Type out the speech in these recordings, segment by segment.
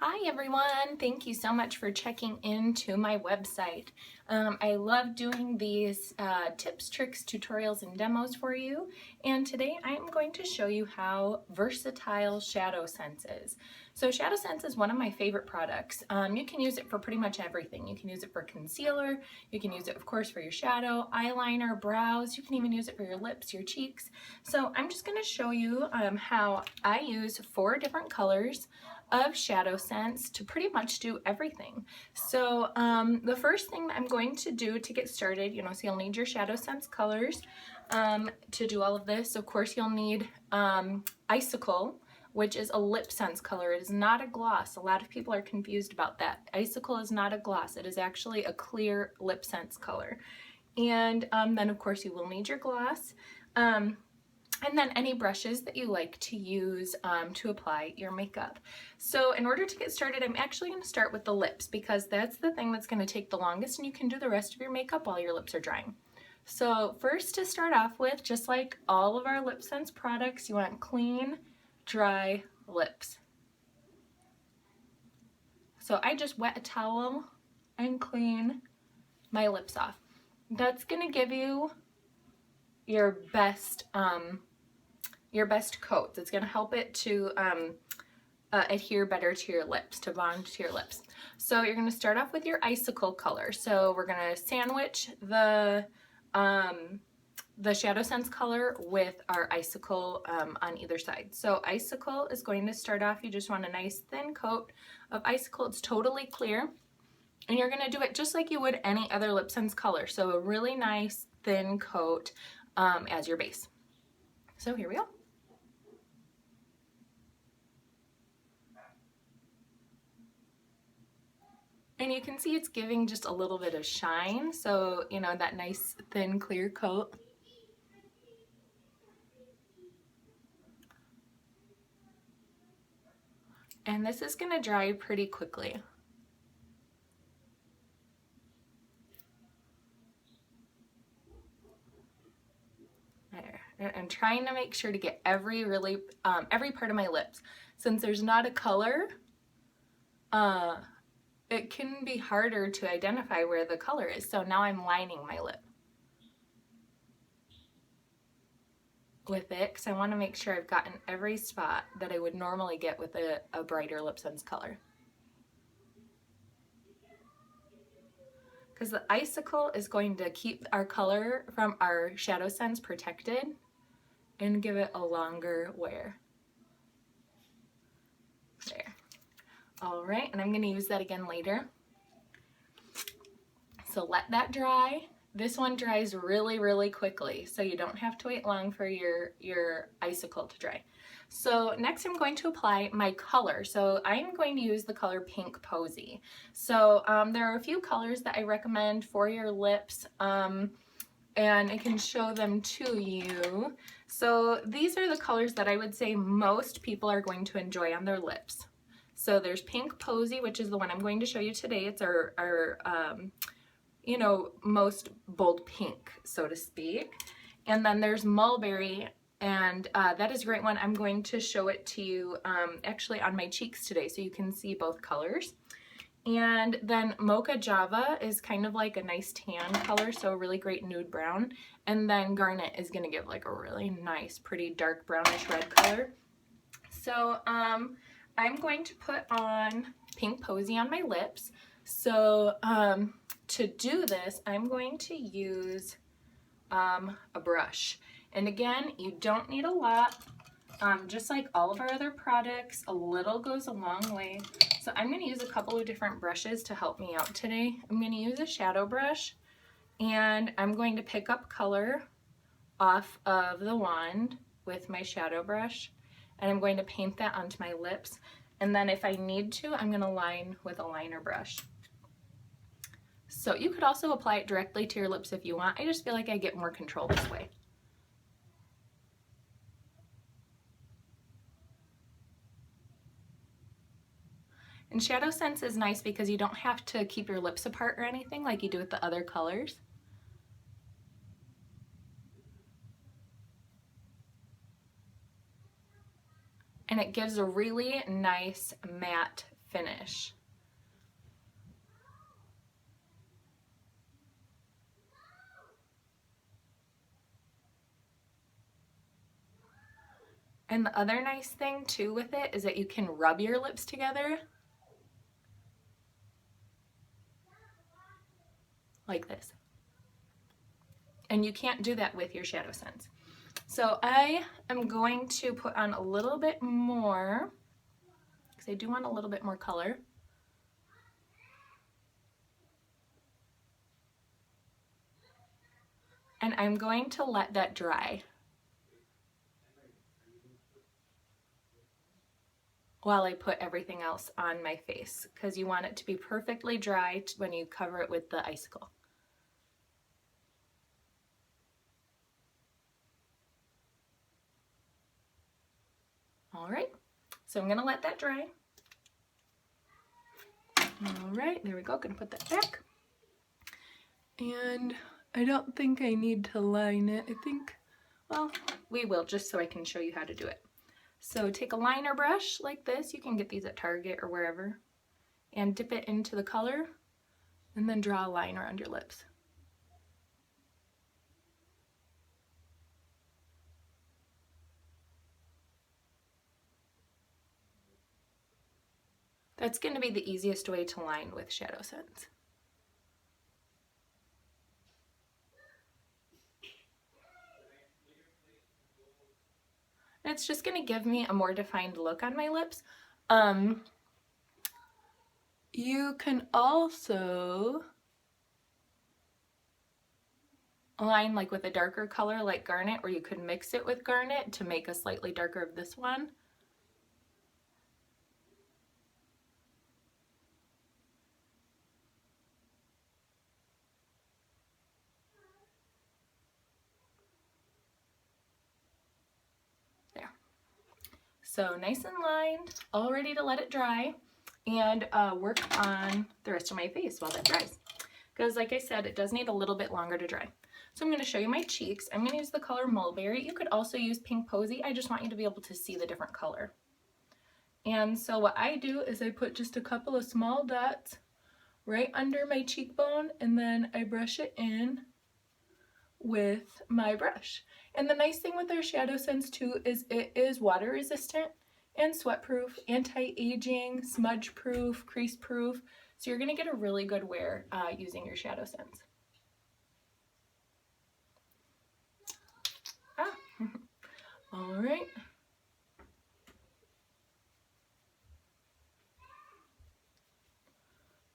Hi everyone, thank you so much for checking into my website. I love doing these tips, tricks, tutorials, and demos for you, and today I am going to show you how versatile ShadowSense is. So ShadowSense is one of my favorite products. You can use it for pretty much everything. You can use it for concealer, you can use it of course for your shadow, eyeliner, brows, you can even use it for your lips, your cheeks. So I'm just going to show you how I use 4 different colors of ShadowSense to pretty much do everything. So the first thing that I'm going to do to get started, so you'll need your ShadowSense colors to do all of this. Of course, you'll need Icicle, which is a lip sense color. It is not a gloss. A lot of people are confused about that. Icicle is not a gloss. It is actually a clear lip sense color. And then of course you will need your gloss. And then any brushes that you like to use to apply your makeup. So in order to get started, I'm actually going to start with the lips because that's the thing that's going to take the longest, and you can do the rest of your makeup while your lips are drying. So first, to start off with, just like all of our lip sense products, you want clean, dry lips. So I just wet a towel and clean my lips off. That's going to give you your best coat. It's going to help it to adhere better to your lips, to bond to your lips. So you're going to start off with your Icicle color. So we're going to sandwich the ShadowSense color with our Icicle on either side. So Icicle is going to start off, you just want a nice thin coat of Icicle. It's totally clear. And you're going to do it just like you would any other lip sense color. So a really nice thin coat as your base. So here we go. And you can see it's giving just a little bit of shine, so that nice thin clear coat. And this is going to dry pretty quickly. There. I'm trying to make sure to get every part of my lips. Since there's not a color, it can be harder to identify where the color is. So now I'm lining my lip with it because I want to make sure I've gotten every spot that I would normally get with a brighter lip sense color. Because the Icicle is going to keep our color from our ShadowSense protected and give it a longer wear. There. All right, and I'm going to use that again later. So let that dry. This one dries really, really quickly, so you don't have to wait long for your Icicle to dry. So next I'm going to apply my color. So I'm going to use the color Pink Posy. So there are a few colors that I recommend for your lips, and I can show them to you. So these are the colors that I would say most people are going to enjoy on their lips. So there's Pink Posy, which is the one I'm going to show you today. It's our most bold pink, so to speak. And then there's Mulberry, and that is a great one. I'm going to show it to you actually on my cheeks today so you can see both colors. And then Mocha Java is kind of like a nice tan color, so a really great nude brown. And then Garnet is going to give like a really nice, pretty dark brownish red color. So I'm going to put on Pink Posy on my lips. So to do this, I'm going to use a brush. And again, you don't need a lot. Just like all of our other products, a little goes a long way. So I'm going to use a couple of different brushes to help me out today. I'm going to use a shadow brush, and I'm going to pick up color off of the wand with my shadow brush, and I'm going to paint that onto my lips. And then if I need to, I'm going to line with a liner brush. So you could also apply it directly to your lips if you want. I just feel like I get more control this way. And ShadowSense is nice because you don't have to keep your lips apart or anything like you do with the other colors. And it gives a really nice matte finish. And the other nice thing too with it is that you can rub your lips together like this. And you can't do that with your ShadowSense. So I am going to put on a little bit more because I do want a little bit more color. And I'm going to let that dry while I put everything else on my face, because you want it to be perfectly dry when you cover it with the icicle. All right, so I'm gonna let that dry. All right, there we go, gonna put that back. And I don't think I need to line it. I think, well, we will, just so I can show you how to do it. So take a liner brush like this, you can get these at Target or wherever, and dip it into the color, and then draw a line around your lips. That's going to be the easiest way to line with ShadowSense. And it's just going to give me a more defined look on my lips. You can also line like with a darker color like garnet, or you could mix it with garnet to make a slightly darker of this one. There. So nice and lined, all ready to let it dry, and work on the rest of my face while that dries. Because like I said, it does need a little bit longer to dry. So I'm going to show you my cheeks. I'm going to use the color Mulberry. You could also use Pink Posy. I just want you to be able to see the different color. And so what I do is I put just a couple of small dots right under my cheekbone, and then I brush it in with my brush. And the nice thing with our ShadowSense too is it is water resistant and sweat proof, anti-aging, smudge proof, crease proof. So you're going to get a really good wear using your ShadowSense. All right.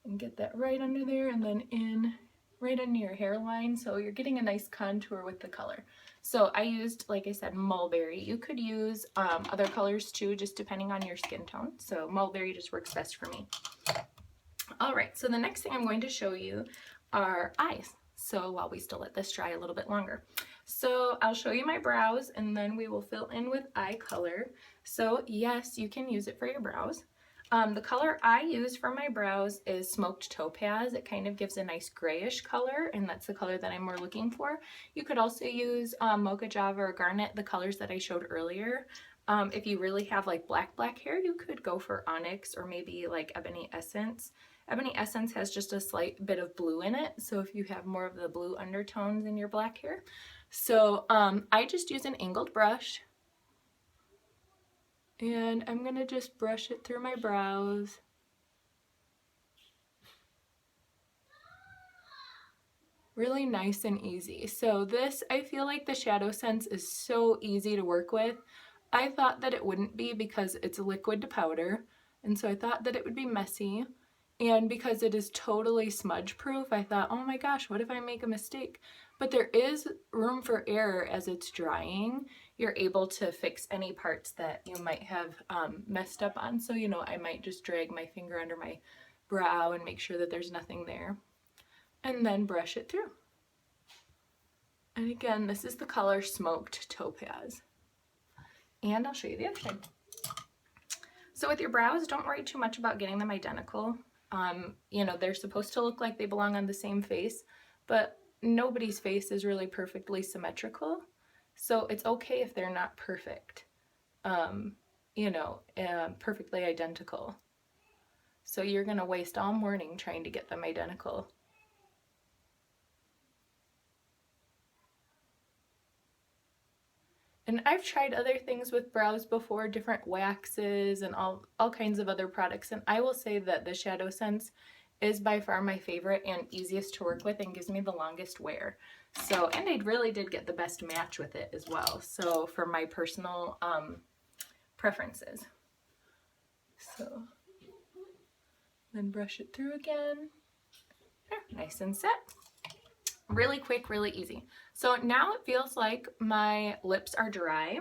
And get that right under there, and then in right under your hairline, so you're getting a nice contour with the color. So I used, like I said, Mulberry. You could use other colors too, just depending on your skin tone. So Mulberry just works best for me. All right, so the next thing I'm going to show you are eyes. So while we still let this dry a little bit longer. So I'll show you my brows, and then we will fill in with eye color. So yes, you can use it for your brows. The color I use for my brows is Smoked Topaz. It kind of gives a nice grayish color, and that's the color that I'm more looking for. You could also use Mocha Java or Garnet, the colors that I showed earlier. If you really have like black hair, you could go for Onyx or maybe like Ebony Essence. Ebony Essence has just a slight bit of blue in it, so if you have more of the blue undertones in your black hair. So I just use an angled brush, and I'm gonna just brush it through my brows. Really nice and easy. So this, I feel like the ShadowSense is so easy to work with. I thought that it wouldn't be because it's liquid to powder, and so I thought that it would be messy. And because it is totally smudge proof, I thought, oh my gosh, what if I make a mistake? But there is room for error as it's drying. You're able to fix any parts that you might have messed up on. So, you know, I might just drag my finger under my brow and make sure that there's nothing there, and then brush it through. And again, this is the color Smoked Topaz. And I'll show you the other side. So with your brows, don't worry too much about getting them identical. You know, they're supposed to look like they belong on the same face, but nobody's face is really perfectly symmetrical. So it's okay if they're not perfect, you know, perfectly identical. So you're going to waste all morning trying to get them identical. And I've tried other things with brows before, different waxes and all kinds of other products, and I will say that the ShadowSense is by far my favorite and easiest to work with and gives me the longest wear. So, and I really did get the best match with it as well, so for my personal preferences. So, then brush it through again. There, nice and set. Really quick, really easy. So now it feels like my lips are dry.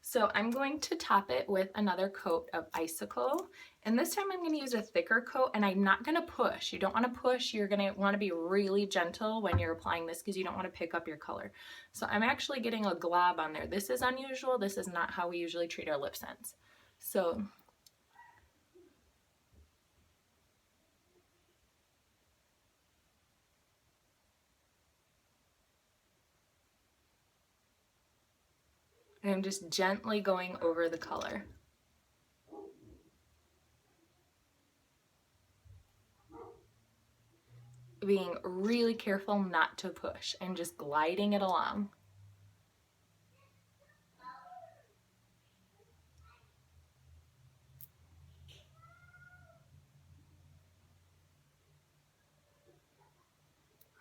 So I'm going to top it with another coat of Icicle. And this time I'm going to use a thicker coat, and I'm not going to push. You don't want to push. You're going to want to be really gentle when you're applying this because you don't want to pick up your color. So I'm actually getting a glob on there. This is unusual. This is not how we usually treat our lip scents. So and I'm just gently going over the color. Being really careful not to push and just gliding it along.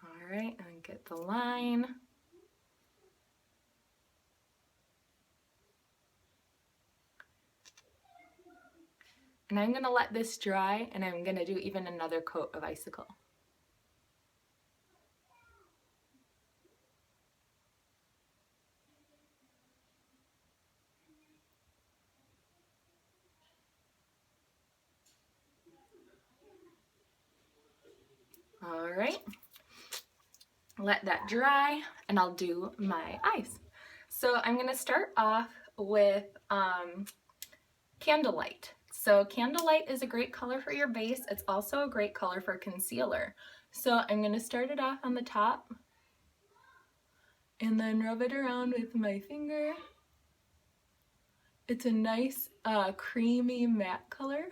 All right, and get the line. And I'm going to let this dry, and I'm going to do even another coat of Icicle. All right, let that dry, and I'll do my eyes. So I'm going to start off with Candlelight. So Candlelight is a great color for your base. It's also a great color for concealer. So I'm going to start it off on the top and then rub it around with my finger. It's a nice creamy matte color.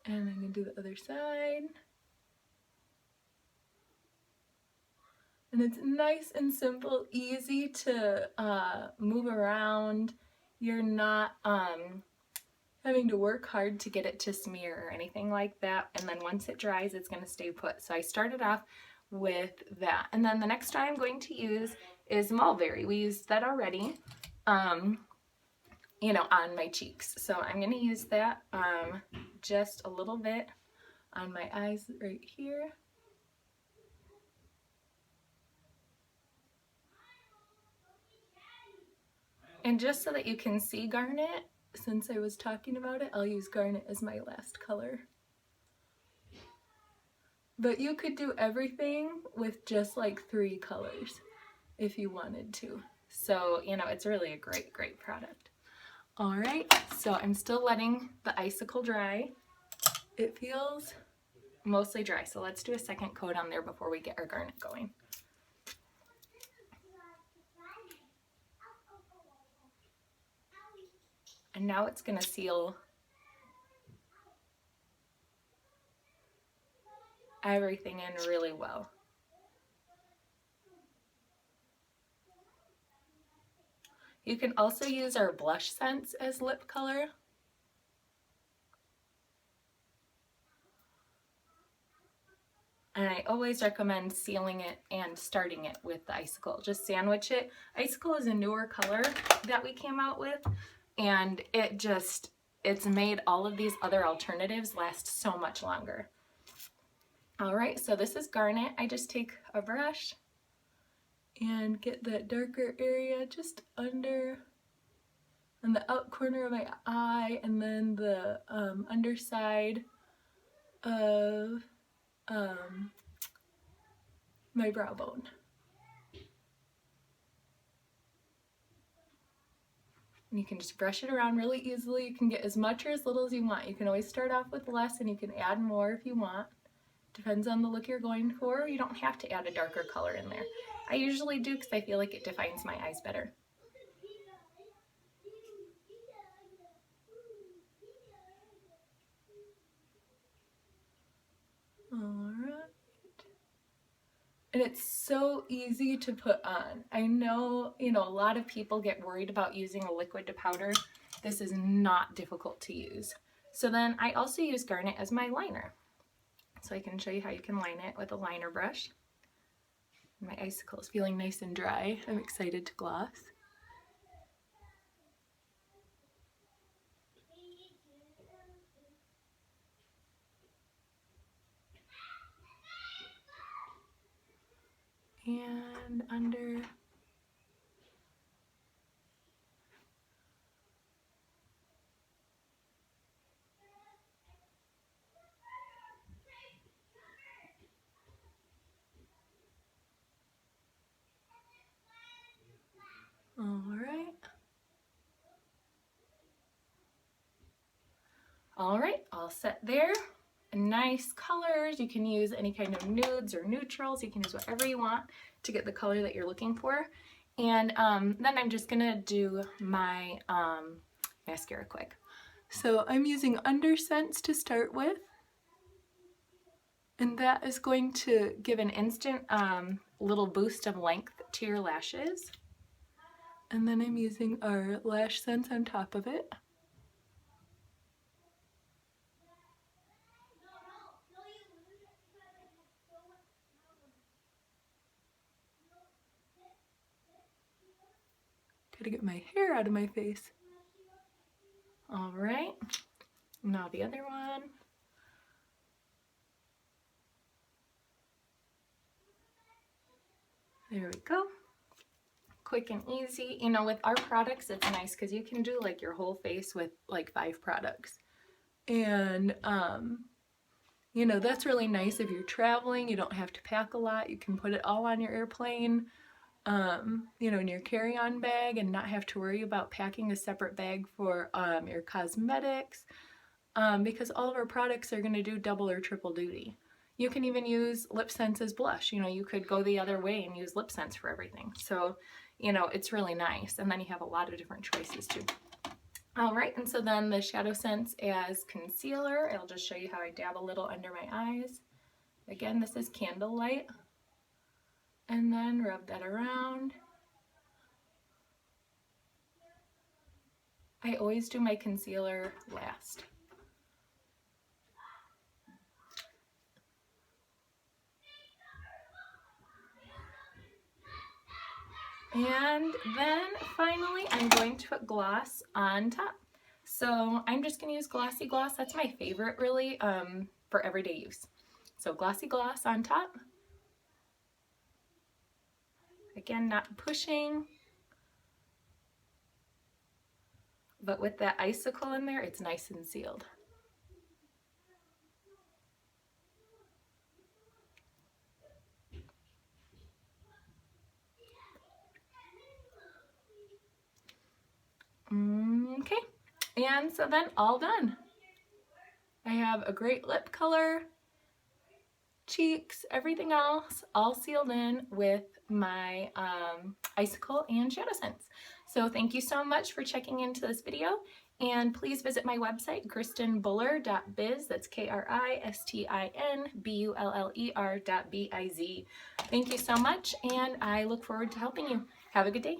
And I'm going to do the other side. And it's nice and simple, easy to move around. You're not having to work hard to get it to smear or anything like that. And then once it dries, it's going to stay put. So I started off with that. And then the next dye I'm going to use is Mulberry. We used that already, you know, on my cheeks. So I'm going to use that just a little bit on my eyes right here. And just so that you can see Garnet, since I was talking about it, I'll use Garnet as my last color. But you could do everything with just like 3 colors if you wanted to. So, you know, it's really a great, great product. All right, so I'm still letting the Icicle dry. It feels mostly dry, so let's do a second coat on there before we get our Garnet going. And now it's going to seal everything in really well. You can also use our blush scents as lip color. And I always recommend sealing it and starting it with the Icicle. Just sandwich it. Icicle is a newer color that we came out with, and it's made all of these other alternatives last so much longer. All right, so this is Garnet. I just take a brush and get that darker area just under on the out corner of my eye, and then the underside of my brow bone. And you can just brush it around really easily. You can get as much or as little as you want. You can always start off with less and you can add more if you want. Depends on the look you're going for. You don't have to add a darker color in there. I usually do because I feel like it defines my eyes better. Alright. And it's so easy to put on. I know, a lot of people get worried about using a liquid to powder. This is not difficult to use. So then I also use garnet as my liner. So I can show you how you can line it with a liner brush. My icicle is feeling nice and dry. I'm excited to gloss. And under. All right, all set there. Nice colors. You can use any kind of nudes or neutrals. You can use whatever you want to get the color that you're looking for. And then I'm just gonna do my mascara quick. So I'm using Undersense to start with. And that is going to give an instant little boost of length to your lashes. And then I'm using our Lash Sense on top of it. Gotta get my hair out of my face. All right, now the other one. There we go. Quick and easy. With our products, it's nice because you can do like your whole face with like 5 products. And, that's really nice if you're traveling. You don't have to pack a lot. You can put it all on your airplane, in your carry-on bag and not have to worry about packing a separate bag for your cosmetics, because all of our products are going to do double or triple duty. You can even use Lip Sense as blush. You could go the other way and use Lip Sense for everything. So, it's really nice. And then you have a lot of different choices too. All right, and so then the ShadowSense as concealer. I'll just show you how I dab a little under my eyes. Again, this is Candlelight. And then rub that around. I always do my concealer last. And then finally, I'm going to put gloss on top. So I'm just going to use Glossy Gloss. That's my favorite, really, for everyday use. So Glossy Gloss on top. Again, not pushing. But with that icicle in there, it's nice and sealed. Okay, and so then all done. I have a great lip color, cheeks, everything else all sealed in with my icicle and ShadowSense. So thank you so much for checking into this video, and please visit my website, kristinbuller.biz. That's KRISTINBULLER.biz. Thank you so much, and I look forward to helping you. Have a good day.